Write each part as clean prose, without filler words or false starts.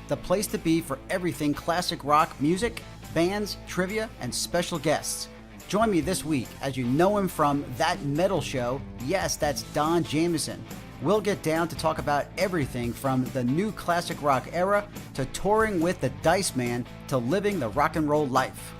the place to be for everything classic rock music, bands, trivia, and special guests. Join me this week as you know him from That Metal Show. Yes, that's Don Jamieson. We'll get down to talk about everything from the new classic rock era to touring with the Dice Man to living the rock and roll life.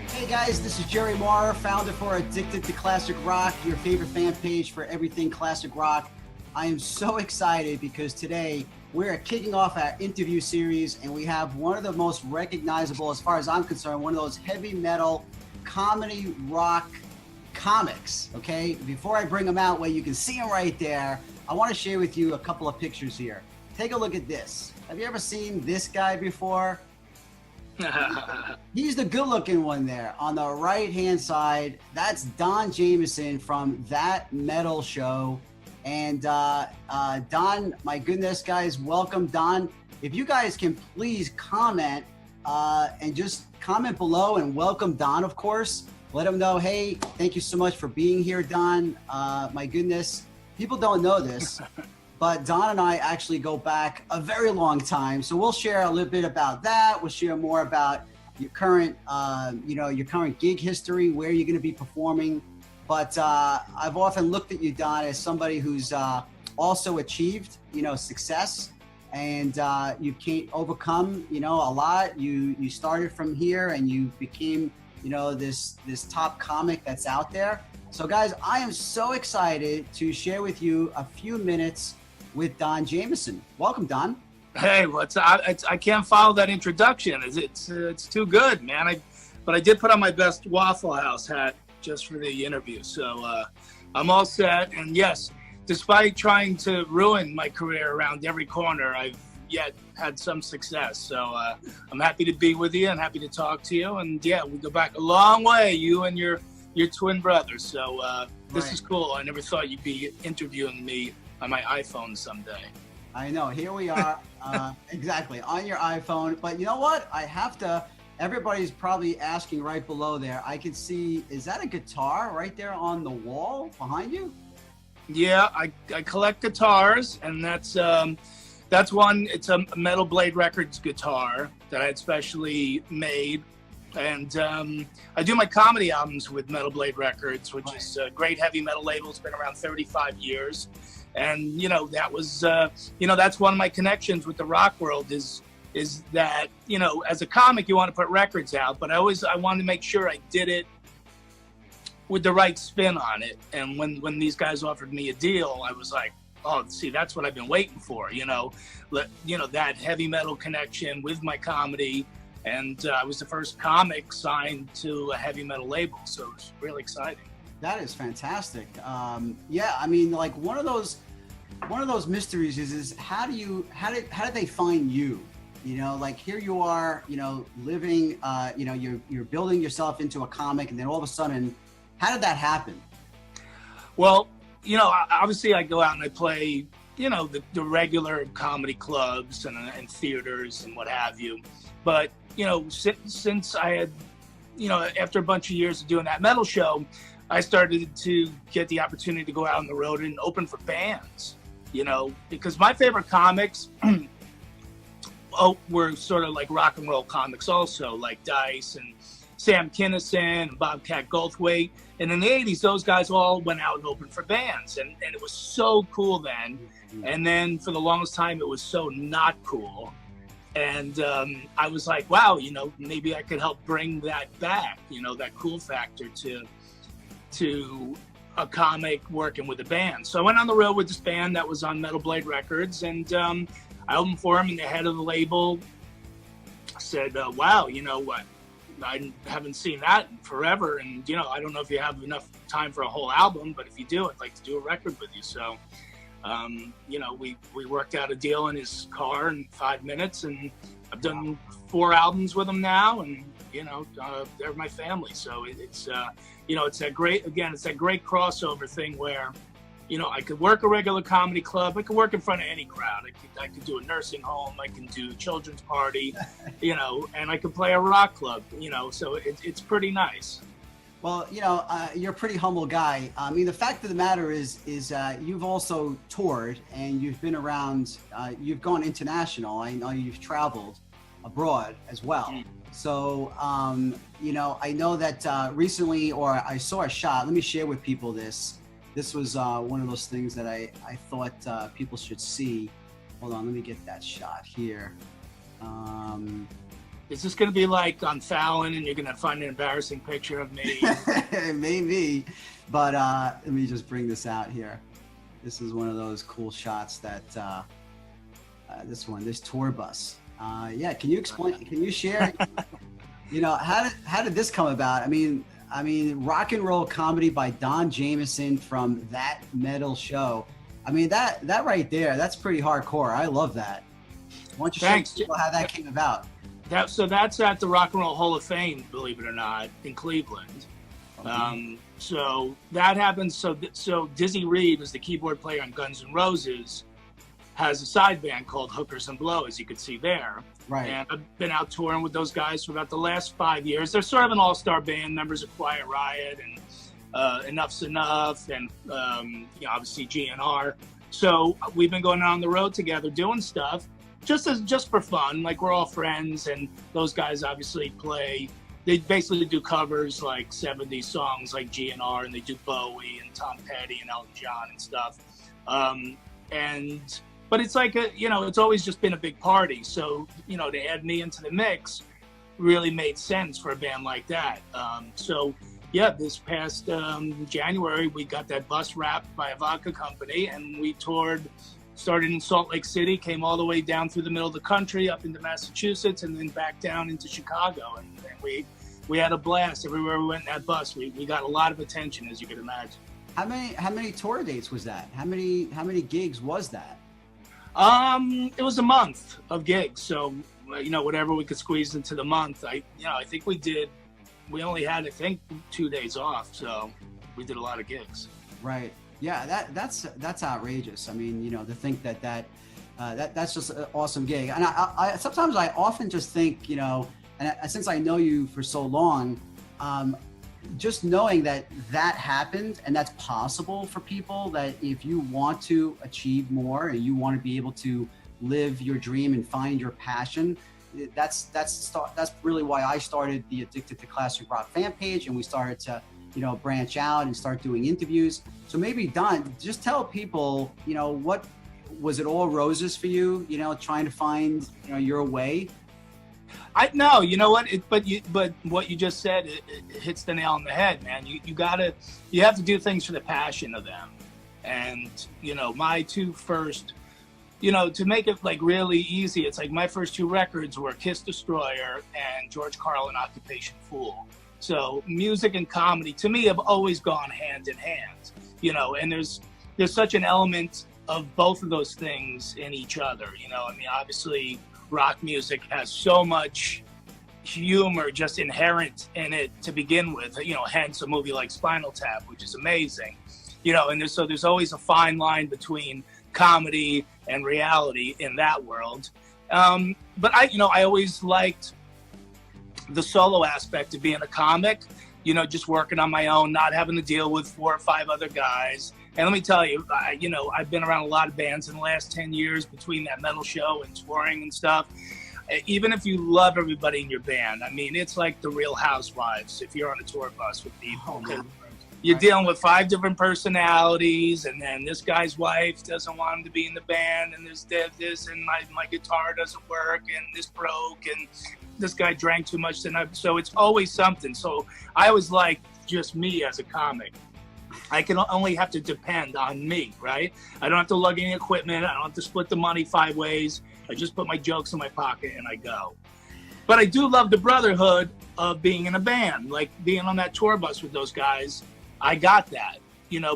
Hey guys, this is Jerry Maurer, founder for Addicted to Classic Rock, your favorite fan page for everything classic rock. I am so excited because today we're kicking off our interview series and we have one of the most recognizable, as far as I'm concerned, one of those heavy metal comedy rock comics, okay? Before I bring them out where you can see them right there, I want to share with you a couple of pictures here. Take a look at this. Have you ever seen this guy before? He's the good-looking one there. On the right-hand side, that's Don Jamieson from That Metal Show. And Don, my goodness, guys, welcome, Don. If you guys can please comment and just comment below and welcome Don, of course. Let him know, hey, thank you so much for being here, Don. My goodness, people don't know this, but Don and I actually go back a very long time. So we'll share a little bit about that. We'll share more about your current, your current gig history, where you're going to be performing. But I've often looked at you, Don, as somebody who's also achieved, success, and you can't overcome, a lot. You started from here, and you became, this top comic that's out there. So, guys, I am so excited to share with you a few minutes with Don Jamieson. Welcome, Don. Hey, I can't follow that introduction. It's too good, man. But I did put on my best Waffle House hat just for the interview. So I'm all set. And yes, despite trying to ruin my career around every corner, I've yet had some success. So I'm happy to be with you and happy to talk to you. And yeah, we go back a long way, you and your twin brothers. So this is cool. I never thought you'd be interviewing me on my iPhone someday. I know, here we are, exactly, on your iPhone. But you know what? I have to, everybody's probably asking right below there. I can see, is that a guitar right there on the wall behind you? Yeah, I collect guitars, and that's one. It's a Metal Blade Records guitar that I had specially made. And I do my comedy albums with Metal Blade Records, which is a great heavy metal label. It's been around 35 years. And, that was, that's one of my connections with the rock world is that, as a comic, you want to put records out, but I wanted to make sure I did it with the right spin on it. And when these guys offered me a deal, I was like, oh, see, that's what I've been waiting for, that heavy metal connection with my comedy. And I was the first comic signed to a heavy metal label. So it was really exciting. That is fantastic. Yeah, I mean, like one of those mysteries is how did they find you? Like here you are, living, you're building yourself into a comic, and then all of a sudden, how did that happen? Well, obviously I go out and I play, the regular comedy clubs and theaters and what have you. But, since I had, after a bunch of years of doing That Metal Show, I started to get the opportunity to go out on the road and open for bands, because my favorite comics were sort of like rock and roll comics also, like Dice and Sam Kinison and Bobcat Goldthwait. And in the 80s, those guys all went out and opened for bands. And it was so cool then. And then for the longest time, it was so not cool. And I was like, wow, maybe I could help bring that back, that cool factor to a comic working with a band. So I went on the road with this band that was on Metal Blade Records, and I opened for him, and the head of the label said, wow, what? I haven't seen that in forever, and I don't know if you have enough time for a whole album, but if you do, I'd like to do a record with you. So we worked out a deal in his car in 5 minutes, and I've done 4 albums with him now, and they're my family. So it's that great crossover thing where I could work a regular comedy club, I could work in front of any crowd, I could do a nursing home, I can do a children's party, and I could play a rock club, so it's pretty nice. Well, you're a pretty humble guy. I mean, the fact of the matter is you've also toured and you've been around. You've gone international. I know you've traveled abroad as well. So, I know that recently, or I saw a shot. Let me share with people this. This was one of those things that I thought people should see. Hold on, let me get that shot here. Is this going to be like on Fallon and you're going to find an embarrassing picture of me? Maybe, but let me just bring this out here. This is one of those cool shots that this tour bus. Yeah, can you explain? Can you share? How did this come about? I mean, rock and roll comedy by Don Jamieson from That Metal Show. I mean, that right there, that's pretty hardcore. I love that. Why don't you show people how that came about? So that's at the Rock and Roll Hall of Fame, believe it or not, in Cleveland. Okay. So that happens. So Dizzy Reed, is the keyboard player on Guns N' Roses, has a side band called Hookers and Blow, as you can see there. Right. And I've been out touring with those guys for about the last 5 years. They're sort of an all-star band, members of Quiet Riot and Enough's Enough, and obviously GNR. So we've been going on the road together doing stuff. Just for fun, like we're all friends, and those guys obviously play. They basically do covers like 70s songs like GNR, and they do Bowie and Tom Petty and Elton John and stuff. But it's like it's always just been a big party. So to add me into the mix really made sense for a band like that. This past January we got that bus wrapped by a vodka company, and we toured. Started in Salt Lake City, came all the way down through the middle of the country, up into Massachusetts, and then back down into Chicago. And we had a blast everywhere we went in that bus. We got a lot of attention, as you could imagine. How many tour dates was that? How many gigs was that? It was a month of gigs. So whatever we could squeeze into the month. I think we only had 2 days off, so we did a lot of gigs. Right. Yeah, that's outrageous. I mean, to think that's just an awesome gig. And I sometimes I often just think, since I know you for so long, just knowing that happened and that's possible for people, that if you want to achieve more and you want to be able to live your dream and find your passion, that's really why I started the Addicted to Classic Rock fan page, and we started to branch out and start doing interviews. So maybe Don, just tell people, what was it all roses for you? Trying to find your way. No, you know what? But what you just said, it hits the nail on the head, man. You have to do things for the passion of them. And my two first, to make it like really easy, it's like my first two records were Kiss Destroyer and George Carlin Occupation Fool. So music and comedy to me have always gone hand in hand, and there's such an element of both of those things in each other. Obviously rock music has so much humor just inherent in it to begin with, hence a movie like Spinal Tap, which is amazing, and there's always a fine line between comedy and reality in that world. But I always liked the solo aspect of being a comic, just working on my own, not having to deal with 4 or 5 other guys. And let me tell you, I've been around a lot of bands in the last 10 years between That Metal Show and touring and stuff. Even if you love everybody in your band, it's like the Real Housewives if you're on a tour bus with people. You're dealing with 5 different personalities, and then this guy's wife doesn't want him to be in the band, and there's this, and my guitar doesn't work, and this broke, and this guy drank too much tonight. So it's always something. So I always like just me as a comic. I can only have to depend on me, right? I don't have to lug any equipment. I don't have to split the money 5 ways. I just put my jokes in my pocket and I go. But I do love the brotherhood of being in a band, like being on that tour bus with those guys. I got that,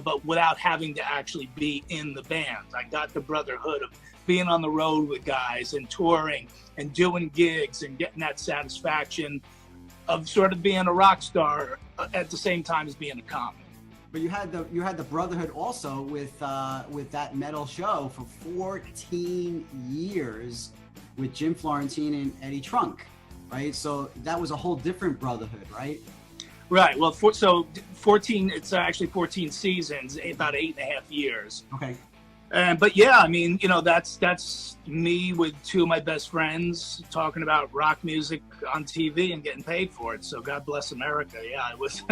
but without having to actually be in the band. I got the brotherhood of being on the road with guys and touring and doing gigs and getting that satisfaction of sort of being a rock star at the same time as being a comic. But you had the brotherhood also with That Metal Show for 14 years with Jim Florentine and Eddie Trunk, right? So that was a whole different brotherhood, right? Right. Well, so 14. It's actually 14 seasons, about 8.5 years. Okay. But yeah, I mean, you know, that's me with two of my best friends talking about rock music on TV and getting paid for it. So God bless America. Yeah, it was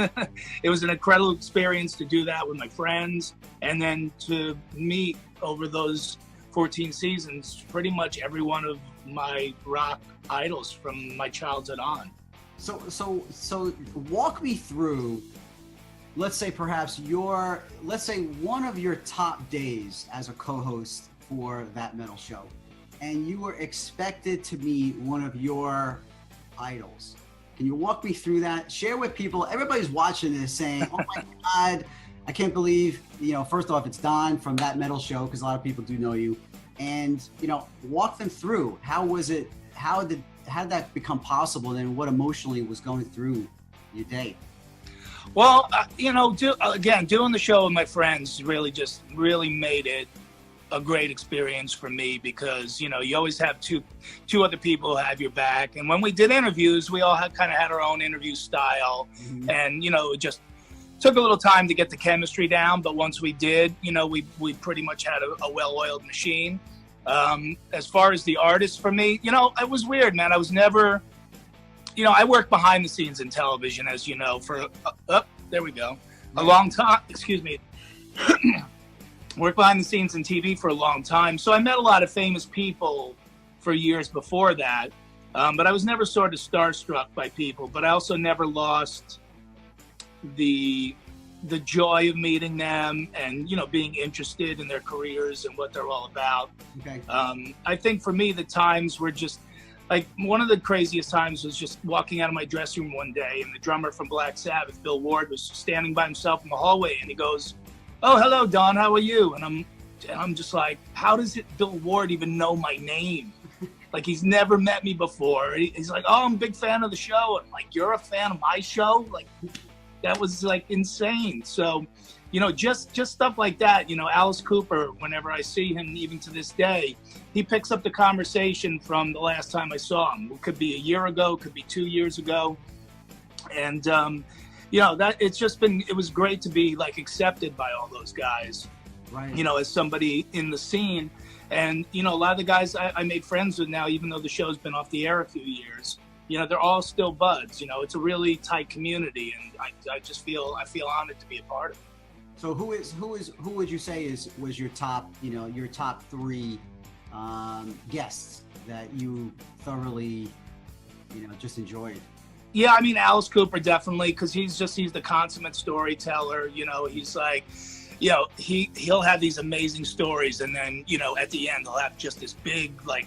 it was an incredible experience to do that with my friends, and then to meet over those 14 seasons pretty much every one of my rock idols from my childhood on. So walk me through, let's say perhaps let's say one of your top days as a co-host for That Metal Show, and you were expected to meet one of your idols. Can you walk me through that? Share with people. Everybody's watching this saying, oh my God, I can't believe, you know, first off, it's Don from That Metal Show, because a lot of people do know you. And, you know, walk them through. How was it? How did that become possible? And what emotionally was going through your day? Well, you know, doing the show with my friends really made it a great experience for me, because, you know, you always have two other people who have your back. And when we did interviews, we all had our own interview style. Mm-hmm. And, you know, it just took a little time to get the chemistry down. But once we did, you know, we pretty much had a well-oiled machine. As far as the artist for me, you know, it was weird, man. I was never, you know, I worked behind the scenes in television, as you know, for, there we go, a long time, excuse me. Worked behind the scenes in TV for a long time. So I met a lot of famous people for years before that. But I was never sort of starstruck by people, but I also never lost the joy of meeting them and, you know, being interested in their careers and what they're all about. Okay. I think for me, the times were just, like, one of the craziest times was just walking out of my dressing room one day, and the drummer from Black Sabbath, Bill Ward, was standing by himself in the hallway, and he goes, "Oh, hello, Don, how are you?" And I'm just like, how does Bill Ward even know my name? Like, he's never met me before. He's like, "Oh, I'm a big fan of the show." And I'm like, "You're a fan of my show?" Like, that was like insane. So, you know, just stuff like that. You know, Alice Cooper, whenever I see him, even to this day, he picks up the conversation from the last time I saw him. It could be a year ago, could be 2 years ago. And, you know, it was great to be, like, accepted by all those guys, right? You know, as somebody in the scene. And, you know, a lot of the guys I made friends with now, even though the show's been off the air a few years, you know, they're all still buds. You know, it's a really tight community, and I feel honored to be a part of it. So who would you say was your top, you know, your top three guests that you thoroughly, you know, just enjoyed? Yeah, I mean, Alice Cooper, definitely, because he's the consummate storyteller. You know, he's like, you know, he'll have these amazing stories, and then, you know, at the end he'll have just this big, like,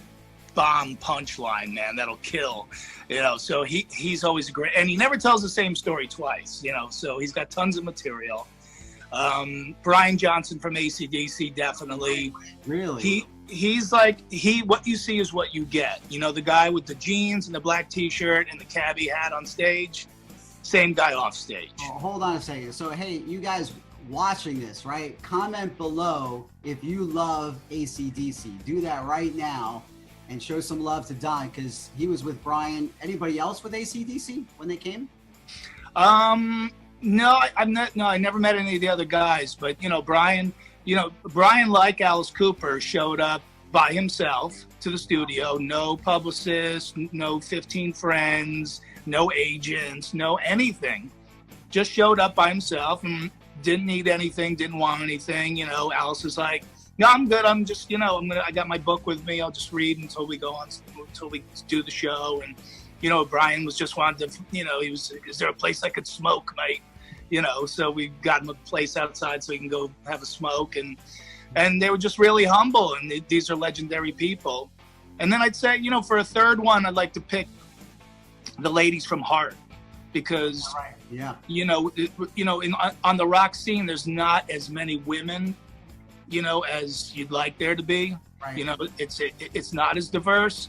bomb punchline, man, that'll kill. You know, so he's always great, and he never tells the same story twice, you know, so he's got tons of material. Brian Johnson from AC/DC, definitely. Really? He's like, what you see is what you get. You know, the guy with the jeans and the black t-shirt and the cabbie hat on stage, same guy off stage. Oh, hold on a second. So, hey, you guys watching this, right? Comment below if you love AC/DC. Do that right now and show some love to Don, because he was with Brian. Anybody else with AC/DC when they came? No, I never met any of the other guys, but, you know, Brian, like Alice Cooper, showed up by himself to the studio. No publicist, no 15 friends, no agents, no anything. Just showed up by himself and didn't need anything, didn't want anything. You know, Alice is like, "No, I'm good. I'm just, you know, I got my book with me. I'll just read until we do the show." And, you know, Brian was just wanted to, you know, is there a place I could smoke, mate? You know, so we got him a place outside so he can go have a smoke. And they were just really humble, and these are legendary people. And then I'd say, you know, for a third one, I'd like to pick the ladies from Heart, because, yeah, you know, on the rock scene, there's not as many women, you know, as you'd like there to be. Right. You know, it's not as diverse.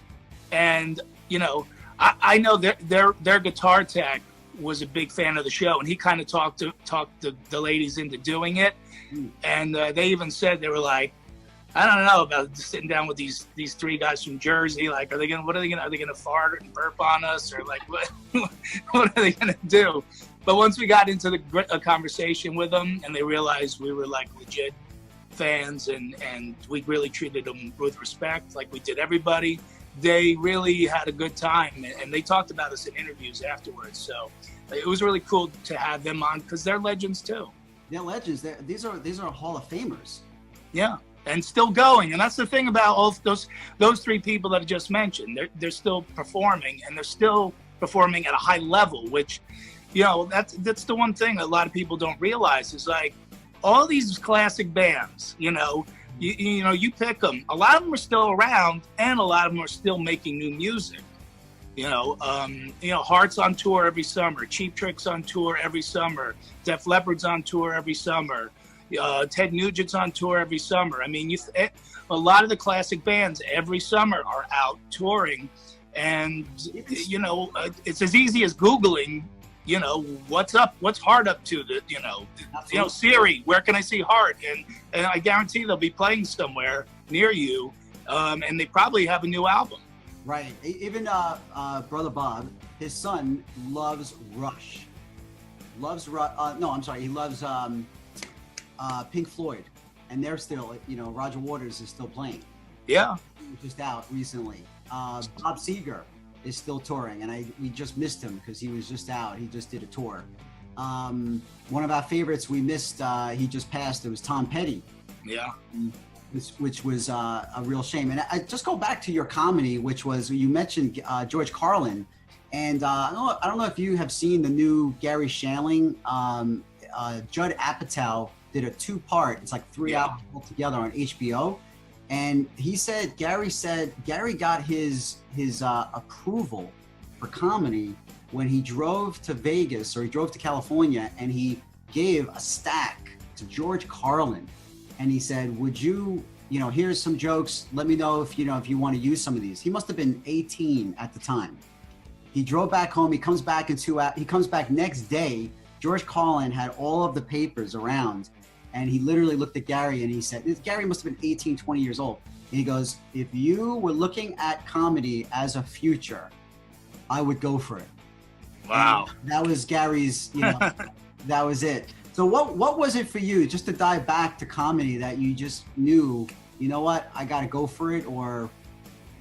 And, you know, I know their guitar tech was a big fan of the show, and he kind of talked the ladies into doing it. And they even said, they were like, "I don't know about sitting down with these three guys from Jersey. Like, are they gonna fart and burp on us, or like what are they gonna do?" But once we got into a conversation with them and they realized we were like legit fans and we really treated them with respect like we did everybody, they really had a good time, and they talked about us in interviews afterwards. So it was really cool to have them on because they're legends too. They're legends. These are Hall of Famers. Yeah, and still going. And that's the thing about all those three people that I just mentioned. They're still performing, and they're still performing at a high level, which, you know, that's the one thing a lot of people don't realize is like all these classic bands, you know, you pick them. A lot of them are still around, and a lot of them are still making new music. Heart's on tour every summer. Cheap Trick's on tour every summer. Def Leppard's on tour every summer. Ted Nugent's on tour every summer. I mean, a lot of the classic bands every summer are out touring, and it's as easy as Googling. You know, what's Heart up to? Siri, where can I see Heart? And I guarantee they'll be playing somewhere near you, and they probably have a new album. Right. Even Brother Bob, his son loves Rush. He loves Pink Floyd, and they're still, Roger Waters is still playing. Yeah. He was just out recently. Bob Seger is still touring, and we just missed him because he was just out. He just did a tour. One of our favorites we missed, he just passed. It was Tom Petty. Yeah. Which was a real shame. And I just go back to your comedy, which was, you mentioned George Carlin. And I don't know if you have seen the new Gary Shandling. Judd Apatow did a 2-part, it's like 3 hours altogether on HBO. And Gary got his approval for comedy when he drove to Vegas, or he drove to California, and he gave a stack to George Carlin. And he said, would you, here's some jokes. Let me know if you want to use some of these. He must have been 18 at the time. He drove back home. He comes back he comes back next day. George Carlin had all of the papers around, and he literally looked at Gary and he said, Gary must have been 18, 20 years old. And he goes, if you were looking at comedy as a future, I would go for it. Wow. And that was Gary's, that was it. So what was it for you, just to dive back to comedy, that you just knew, you know what, I got to go for it, or,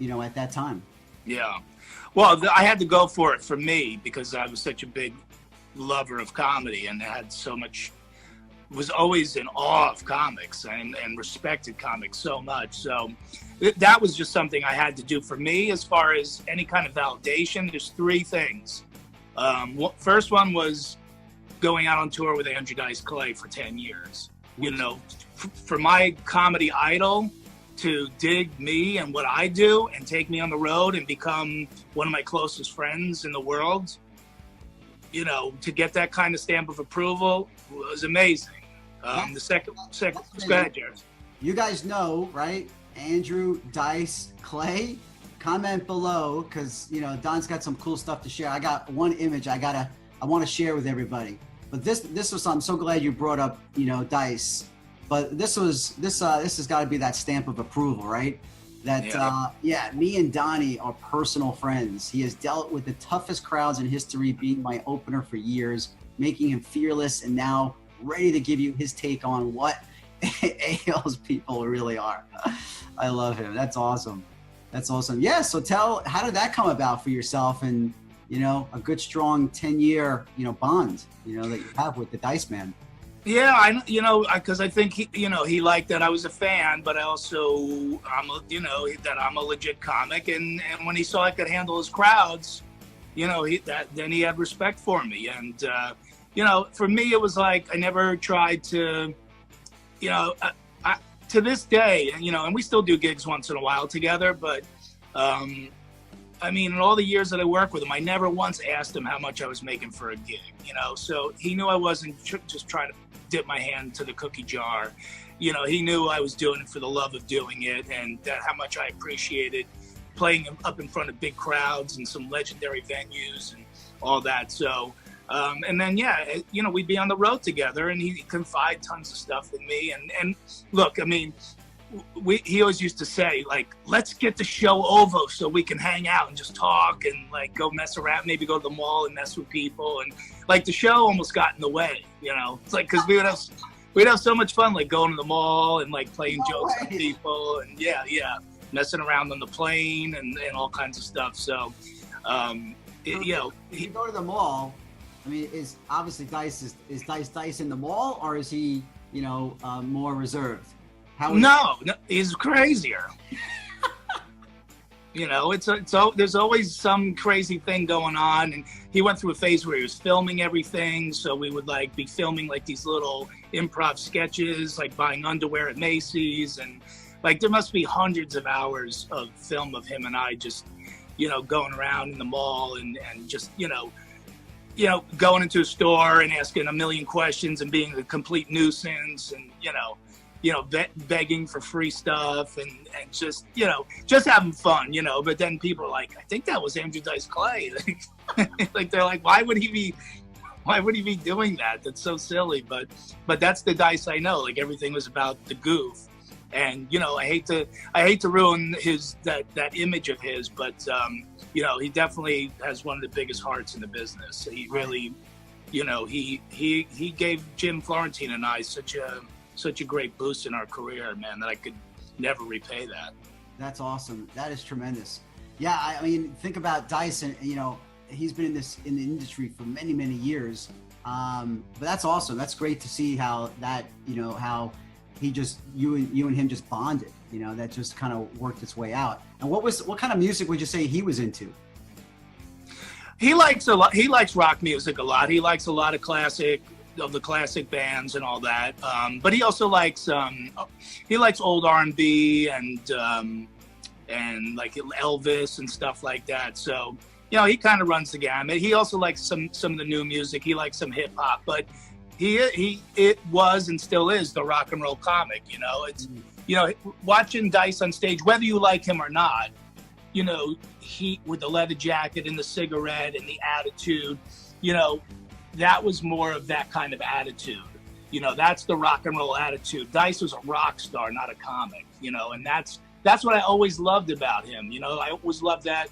at that time? Yeah. Well, I had to go for it for me because I was such a big lover of comedy and was always in awe of comics and respected comics so much. So that was just something I had to do for me. As far as any kind of validation, there's 3 things. First one was going out on tour with Andrew Dice Clay for 10 years. For my comedy idol to dig me and what I do and take me on the road and become one of my closest friends in the world, to get that kind of stamp of approval was amazing. The second, go ahead, Jared. You guys know, right? Andrew Dice Clay. Comment below, because Don's got some cool stuff to share. I got one image I want to share with everybody. But this was, I'm so glad you brought up, Dice. But this has got to be that stamp of approval, right? That me and Donnie are personal friends. He has dealt with the toughest crowds in history, being my opener for years, making him fearless, and now ready to give you his take on what AL's people really are. I love him. That's awesome. That's awesome. Yeah. So how did that come about for yourself, and a good strong 10-year bond that you have with the Dice Man? Yeah, because I think he liked that I was a fan, but I also that I'm a legit comic, and when he saw I could handle his crowds, then he had respect for me, and for me it was like I never tried to, to this day, and we still do gigs once in a while together, but in all the years that I worked with him, I never once asked him how much I was making for a gig, so he knew I wasn't just trying to dip my hand to the cookie jar. He knew I was doing it for the love of doing it, and how much I appreciated playing up in front of big crowds and some legendary venues and all that. So, and then, we'd be on the road together, and he'd confide tons of stuff with me. And look, he always used to say, like, let's get the show over so we can hang out and just talk and like go mess around, maybe go to the mall and mess with people. And like the show almost got in the way, you know. It's like, because we'd have so much fun, like going to the mall and like playing jokes on people, and yeah, messing around on the plane and all kinds of stuff. So, you know, you go to the mall. I mean, is obviously Dice is Dice in the mall, or is he, you know, more reserved? No, he's crazier. You know, there's always some crazy thing going on, and he went through a phase where he was filming everything. So we would like be filming like these little improv sketches, like buying underwear at Macy's, and like there must be hundreds of hours of film of him and I just, you know, going around in the mall and just, you know, going into a store and asking a million questions and being a complete nuisance, and begging for free stuff and just, you know, just having fun, you know. But then people are like, I think that was Andrew Dice Clay. Like they're like, why would he be doing that? That's so silly. But that's the Dice I know. Like everything was about the goof. And, you know, I hate to ruin that image of his, but you know, he definitely has one of the biggest hearts in the business. He really, you know, he gave Jim Florentine and I such a great boost in our career, man, that I could never repay that. That's awesome. That is tremendous. Yeah, I mean, think about Dyson. You know, he's been in the industry for many, many years. But that's awesome. That's great to see how that, you know, how he just you and him just bonded. You know, that just kind of worked its way out. And what kind of music would you say he was into? He likes rock music a lot. He likes a lot of the classic bands and all that. But he also likes old R&B and like Elvis and stuff like that. So, you know, he kind of runs the gamut. He also likes some of the new music. He likes some hip hop, but it was and still is the rock and roll comic. You know, it's you know, watching Dice on stage, whether you like him or not, you know, he with the leather jacket and the cigarette and the attitude, you know, that was more of that kind of attitude. You know, that's the rock and roll attitude. Dice was a rock star, not a comic, you know, and that's what I always loved about him. You know, I always loved that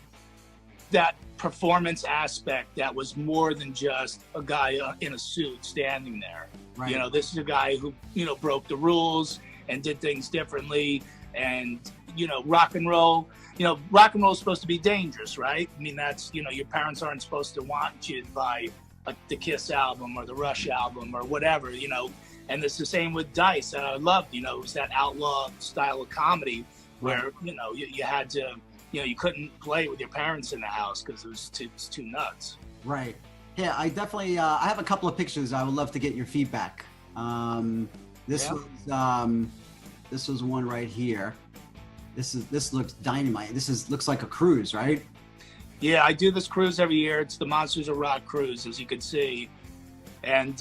performance aspect that was more than just a guy in a suit standing there. Right. You know, this is a guy who, you know, broke the rules and did things differently. And, you know, rock and roll is supposed to be dangerous, right? I mean, that's, you know, your parents aren't supposed to want you to buy the Kiss album or the Rush album or whatever, you know. And it's the same with Dice. And I loved, you know, it was that outlaw style of comedy where, you know, you had to, you know, you couldn't play with your parents in the house because it was too nuts. Right. Yeah, I definitely, I have a couple of pictures. I would love to get your feedback. This was one right here. This looks dynamite. Looks like a cruise, right? Yeah, I do this cruise every year. It's the Monsters of Rock cruise, as you can see. And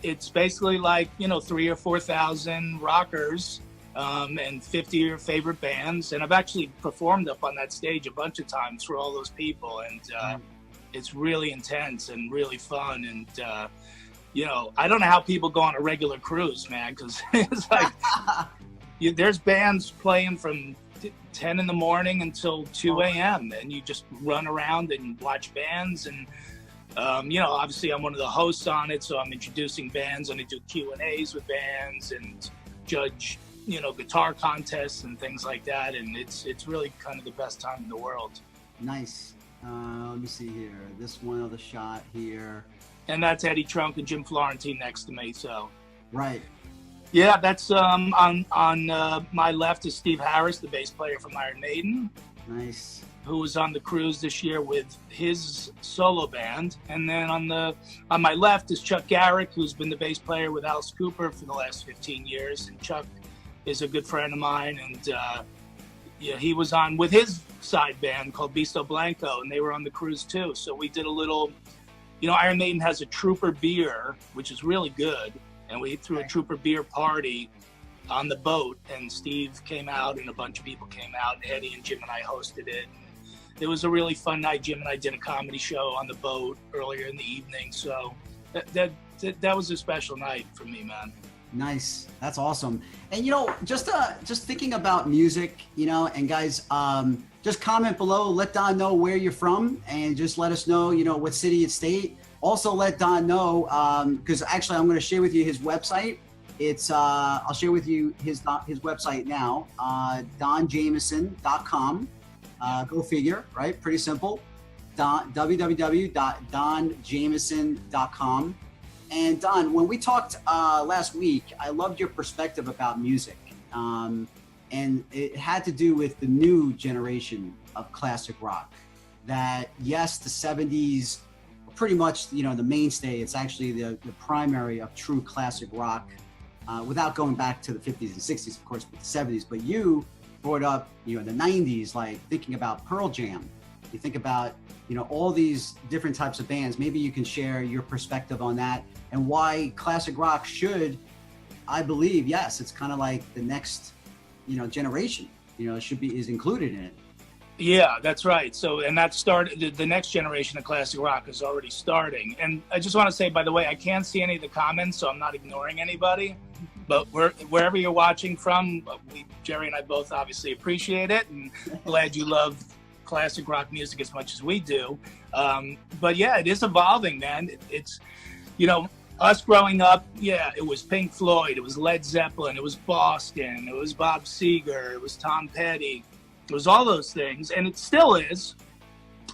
it's basically like, you know, 3,000 or 4,000 rockers and 50 of your favorite bands. And I've actually performed up on that stage a bunch of times for all those people. And it's really intense and really fun. And, you know, I don't know how people go on a regular cruise, man, because it's like there's bands playing from 10 in the morning until 2 a.m. and you just run around and watch bands. And you know, obviously I'm one of the hosts on it, so I'm introducing bands and I do Q&As with bands and judge, you know, guitar contests and things like that. And it's really kind of the best time in the world. Nice. Let me see here. This one other shot here. And that's Eddie Trunk and Jim Florentine next to me. So. Right. Yeah, that's on my left is Steve Harris, the bass player from Iron Maiden. Nice. Who was on the cruise this year with his solo band. And then on my left is Chuck Garrick, who's been the bass player with Alice Cooper for the last 15 years. And Chuck is a good friend of mine. And yeah, he was on with his side band called Bisto Blanco, and they were on the cruise too. So we did a little, you know, Iron Maiden has a Trooper beer, which is really good. And we threw a Trooper beer party on the boat, and Steve came out and a bunch of people came out. Eddie and Jim and I hosted it. It was a really fun night. Jim and I did a comedy show on the boat earlier in the evening. So that was a special night for me, man. Nice. That's awesome. And, you know, just thinking about music, you know, and guys, just comment below, let Don know where you're from, and just let us know, you know, what city and state. Also, let Don know, because actually I'm going to share with you his website. It's I'll share with you his website now, donjameson.com. Go figure, right? Pretty simple. www.donjameson.com. And Don, when we talked last week, I loved your perspective about music. And it had to do with the new generation of classic rock. That, yes, the 70s, pretty much, the mainstay. It's actually the primary of true classic rock, without going back to the 50s and 60s, of course, but the 70s. But you brought up, the 90s, like thinking about Pearl Jam. You think about, all these different types of bands. Maybe you can share your perspective on that and why classic rock should, I believe, yes, it's kind of like the next, generation, is included in it. Yeah, that's right. So, and that started, the next generation of classic rock is already starting. And I just want to say, by the way, I can't see any of the comments, so I'm not ignoring anybody. But wherever you're watching from, Jerry and I both obviously appreciate it, and glad you love classic rock music as much as we do. But yeah, it is evolving, man. It's, us growing up, yeah, it was Pink Floyd, it was Led Zeppelin, it was Boston, it was Bob Seger, it was Tom Petty. It was all those things, and it still is.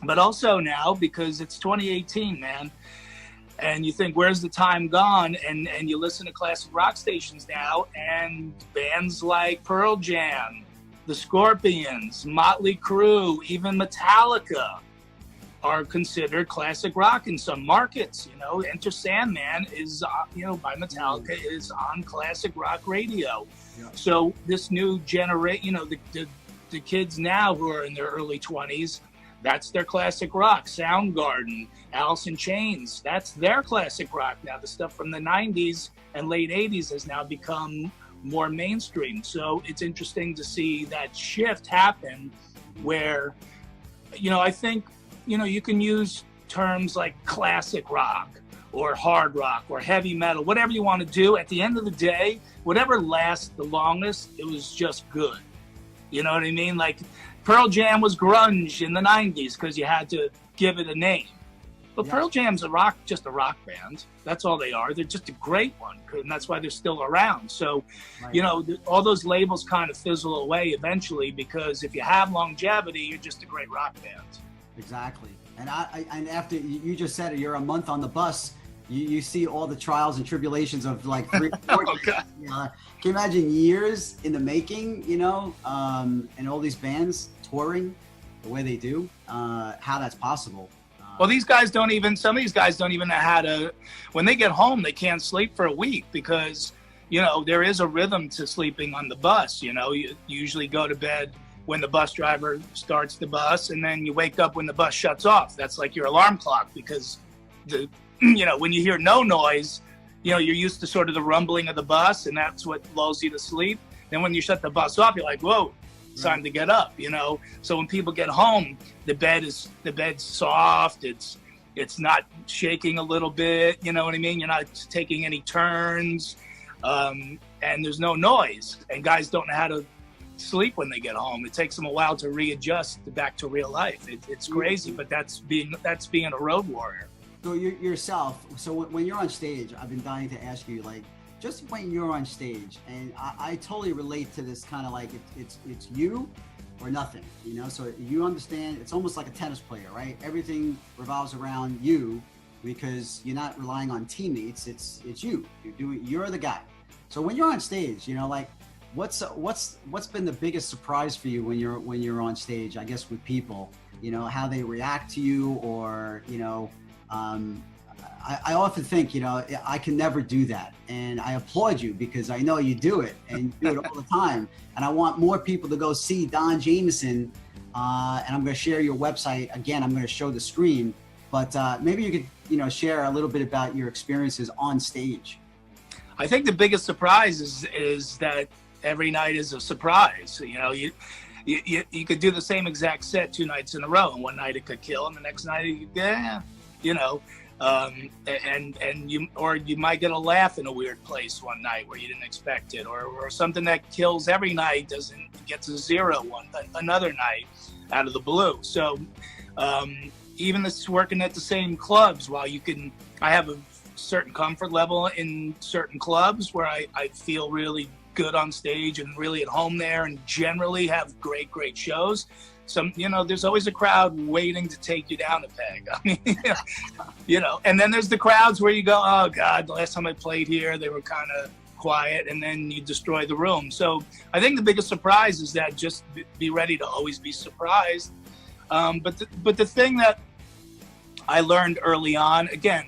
But also now, because it's 2018, man, and you think, where's the time gone? And you listen to classic rock stations now, and bands like Pearl Jam, the Scorpions, Motley Crue, even Metallica are considered classic rock in some markets. Enter Sandman is, by Metallica, is on classic rock radio. Yeah. So this new generation, the kids now who are in their early 20s, that's their classic rock. Soundgarden, Alice in Chains, that's their classic rock now. The stuff from the 90s and late 80s has now become more mainstream. So it's interesting to see that shift happen where, I think, you can use terms like classic rock or hard rock or heavy metal, whatever you want to do. At the end of the day, whatever lasts the longest, it was just good. You know what I mean? Like Pearl Jam was grunge in the 90s because you had to give it a name. But yeah. Pearl Jam's just a rock band. That's all they are. They're just a great one, and that's why they're still around. So, right. All those labels kind of fizzle away eventually because if you have longevity, you're just a great rock band. Exactly. And and after you just said it, you're a month on the bus. You see all the trials and tribulations of like 3 4 years. Can you imagine years in the making, and all these bands touring the way they do, how that's possible. Well, some of these guys don't even know how to, when they get home, they can't sleep for a week because, there is a rhythm to sleeping on the bus. You usually go to bed when the bus driver starts the bus, and then you wake up when the bus shuts off. That's like your alarm clock because when you hear no noise, you're used to sort of the rumbling of the bus, and that's what lulls you to sleep. Then when you shut the bus off, you're like, whoa, it's time to get up, So when people get home, the bed's soft. It's not shaking a little bit. You know what I mean? You're not taking any turns, and there's no noise. And guys don't know how to sleep when they get home. It takes them a while to readjust back to real life. It's crazy, but that's being a road warrior. So yourself, so when you're on stage, I've been dying to ask you, like, just when you're on stage, and I totally relate to this kind of like it's you or nothing, so you understand, it's almost like a tennis player, right? Everything revolves around you because you're not relying on teammates. It's you. You're the guy. So when you're on stage, like, what's been the biggest surprise for you when you're on stage, I guess, with people, how they react to you, or I often think, I can never do that. And I applaud you because I know you do it and you do it all the time. And I want more people to go see Don Jameson. And I'm going to share your website. Again, I'm going to show the screen. But maybe you could, share a little bit about your experiences on stage. I think the biggest surprise is that every night is a surprise. You could do the same exact set 2 nights in a row, and one night it could kill, and the next night, and you might get a laugh in a weird place one night where you didn't expect it, or something that kills every night gets a 0 another night out of the blue. So even this working at the same clubs, while I have a certain comfort level in certain clubs where I feel really good on stage and really at home there and generally have great shows. There's always a crowd waiting to take you down a peg. I mean, and then there's the crowds where you go, oh God, the last time I played here, they were kind of quiet, and then you destroy the room. So I think the biggest surprise is that just be ready to always be surprised. But the thing that I learned early on, again,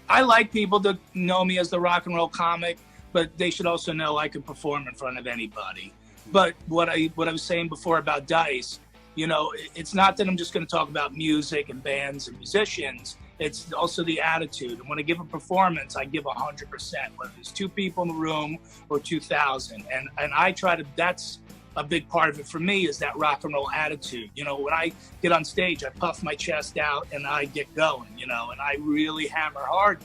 I like people to know me as the rock and roll comic, but they should also know I can perform in front of anybody. But what I was saying before about Dice, it's not that I'm just going to talk about music and bands and musicians. It's also the attitude. And when I give a performance, I give 100%, whether there's 2 people in the room or 2,000. And I try to, that's a big part of it for me, is that rock and roll attitude. When I get on stage, I puff my chest out and I get going, and I really hammer hard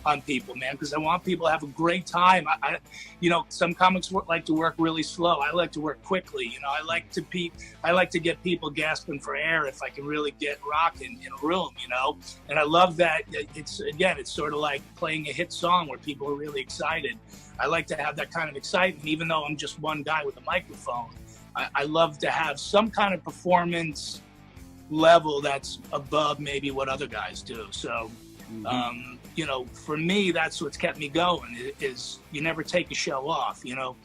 on people, man, because I want people to have a great time. Some comics like to work really slow. I like to work quickly. I like to get people gasping for air if I can really get rocking in a room. And I love that. It's sort of like playing a hit song where people are really excited. I like to have that kind of excitement, even though I'm just one guy with a microphone. I love to have some kind of performance level that's above maybe what other guys do. So. For me, that's what's kept me going, is you never take a show off. The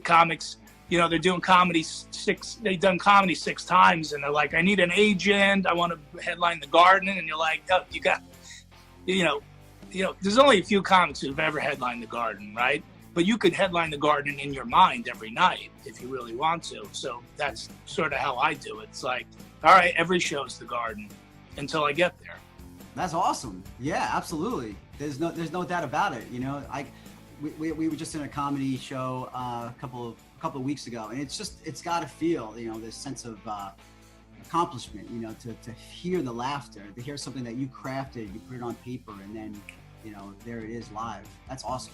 comics, they're doing comedy they've done comedy 6 times, and they're like, I need an agent, I want to headline the Garden, and you're like, oh, you got, there's only a few comics who've ever headlined the Garden, right? But you could headline the Garden in your mind every night if you really want to. So that's sort of how I do it. It's like, all right, every show's the Garden until I get there. That's awesome. Yeah, absolutely. There's no doubt about it. We were just in a comedy show a couple of weeks ago, and it's got to feel, this sense of accomplishment. To hear the laughter, to hear something that you crafted, you put it on paper, and then there it is live. That's awesome.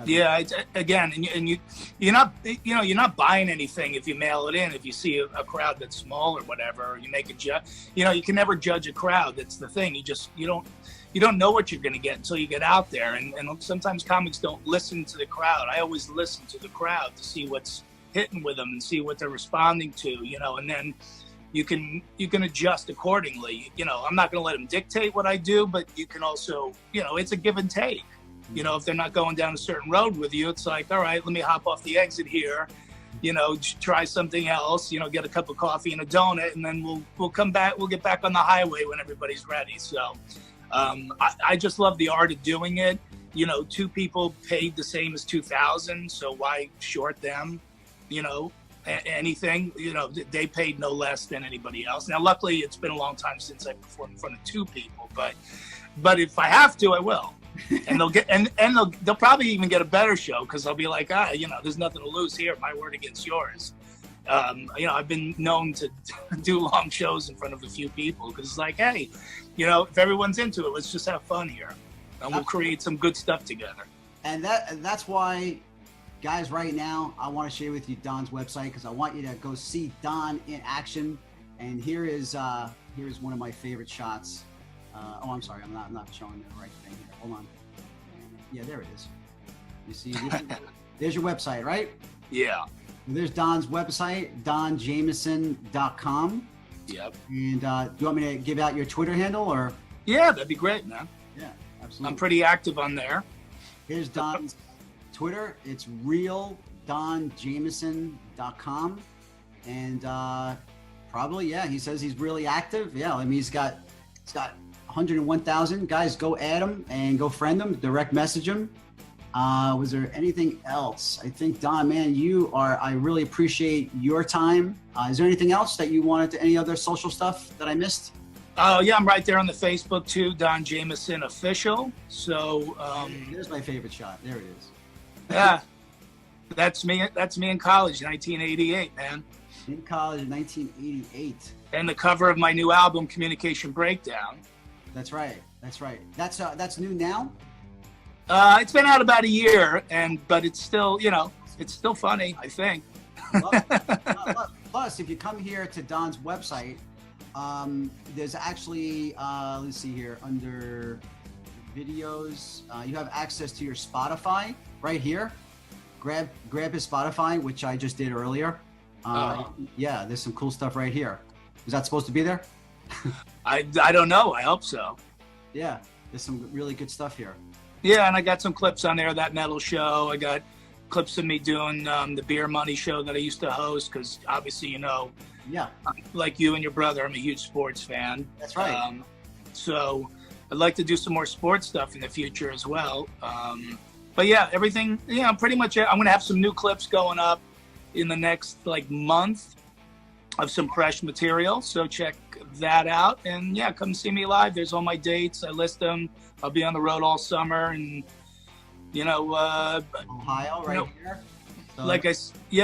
Yeah, again, and you're not buying anything if you mail it in. If you see a crowd that's small or whatever, or you make a judge, you can never judge a crowd. That's the thing. You don't know what you're going to get until you get out there. And sometimes comics don't listen to the crowd. I always listen to the crowd to see what's hitting with them and see what they're responding to. And then you can adjust accordingly. I'm not going to let them dictate what I do, but you can also, it's a give and take. If they're not going down a certain road with you, it's like, all right, let me hop off the exit here, try something else, get a cup of coffee and a donut, and then we'll come back. We'll get back on the highway when everybody's ready. So I just love the art of doing it. 2 people paid the same as 2,000. So why short them, anything, they paid no less than anybody else. Now, luckily, it's been a long time since I performed in front of 2 people, but if I have to, I will. And they'll probably even get a better show, because they'll be like, there's nothing to lose here. My word against yours. I've been known to do long shows in front of a few people, because it's like, hey, if everyone's into it, let's just have fun here, and we'll create some good stuff together. And that's why, guys, right now, I want to share with you Don's website, because I want you to go see Don in action. And here is one of my favorite shots. I'm sorry, I'm not showing the right thing here. Hold on. Yeah, there it is. You see, there's your website, right? Yeah. There's Don's website, donjameson.com. Yep. And do you want me to give out your Twitter handle, or? Yeah, that'd be great, man. Yeah, absolutely. I'm pretty active on there. Here's Don's Twitter. It's realdonjameson.com. And probably, yeah, he says he's really active. Yeah, I mean, he's got 101,000 guys. Go add him and go friend him, direct message him. Was there anything else? I think, Don, man, I really appreciate your time. Is there anything else that you wanted any other social stuff that I missed? Oh yeah, I'm right there on the Facebook too, Don Jameson Official. So there's my favorite shot. There it is. Yeah, that's me in college, 1988, man. In college in 1988. And the cover of my new album, Communication Breakdown. That's right. That's new now? It's been out about a year, but it's still, it's still funny, I think. Plus, if you come here to Don's website, There's actually, let's see here, under videos, you have access to your Spotify right here. Grab his Spotify, which I just did earlier. Yeah, there's some cool stuff right here. Is that supposed to be there? I don't know. I hope so. Yeah, there's some really good stuff here. Yeah, and I got some clips on there, that metal show. I got clips of me doing the Beer Money show that I used to host, because obviously, yeah, like you and your brother, I'm a huge sports fan. That's right. So I'd like to do some more sports stuff in the future as well. But yeah, everything, pretty much. I'm going to have some new clips going up in the next month of some fresh material. So check that out. And yeah, come see me live. There's all my dates. I list them. I'll be on the road all summer, and Ohio right here. So,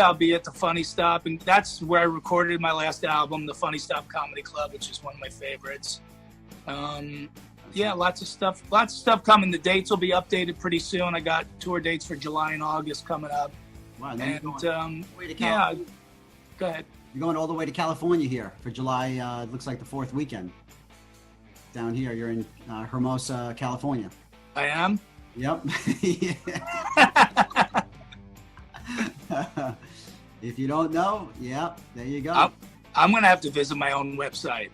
I'll be at the Funny Stop, and that's where I recorded my last album, the Funny Stop Comedy Club, which is one of my favorites. Lots of stuff coming. The dates will be updated pretty soon. I got tour dates for July and August coming up. Wow, and go ahead. You're going all the way to California here for July. It looks like the 4th weekend. Down here, you're in Hermosa, California. I am? Yep. If you don't know, yeah, there you go. I'm going to have to visit my own website.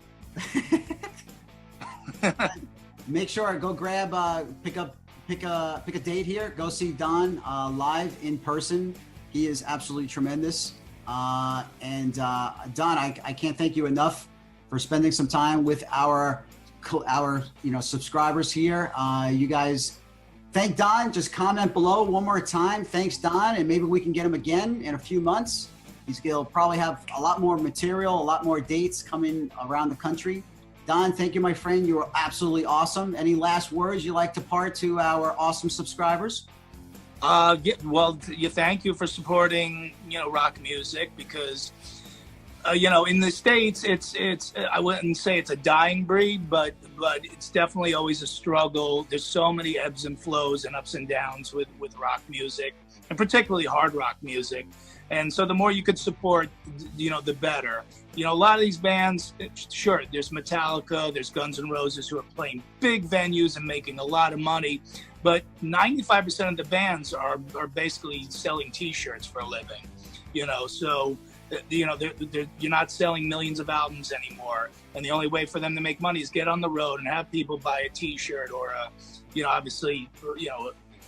Make sure, go grab, pick a date here. Go see Don live in person. He is absolutely tremendous. And Don, I can't thank you enough for spending some time with our subscribers here. You guys, thank Don. Just comment below one more time. Thanks, Don, and maybe we can get him again in a few months. He'll probably have a lot more material, a lot more dates coming around the country. Don, thank you, my friend. You are absolutely awesome. Any last words you'd like to part to our awesome subscribers? Thank you for supporting, rock music, because, in the States, it's I wouldn't say it's a dying breed, but it's definitely always a struggle. There's so many ebbs and flows and ups and downs with rock music, and particularly hard rock music. And so the more you could support, the better. A lot of these bands, sure, there's Metallica, there's Guns N' Roses, who are playing big venues and making a lot of money, but 95% of the bands are basically selling T-shirts for a living. So you're not selling millions of albums anymore, and the only way for them to make money is get on the road and have people buy a T-shirt, or obviously,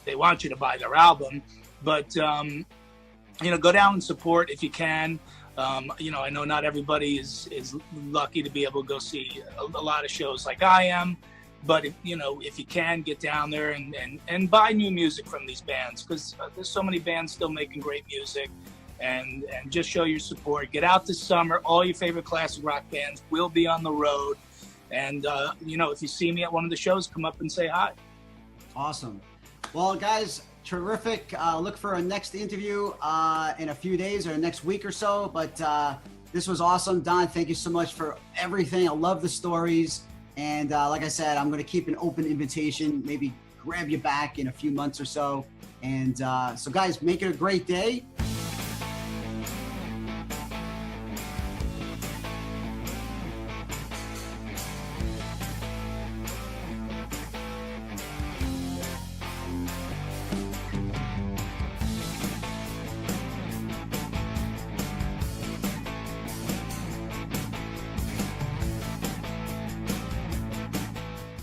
they want you to buy their album, but go down and support if you can. I know not everybody is lucky to be able to go see a lot of shows like I am, but if you can, get down there and buy new music from these bands, because there's so many bands still making great music, and just show your support. Get out this summer. All your favorite classic rock bands will be on the road, and if you see me at one of the shows, come up and say hi. Awesome. Well, guys, terrific. Look for our next interview in a few days or next week or so. But this was awesome. Don, thank you so much for everything. I love the stories. And like I said, I'm going to keep an open invitation, maybe grab you back in a few months or so. And so, guys, make it a great day.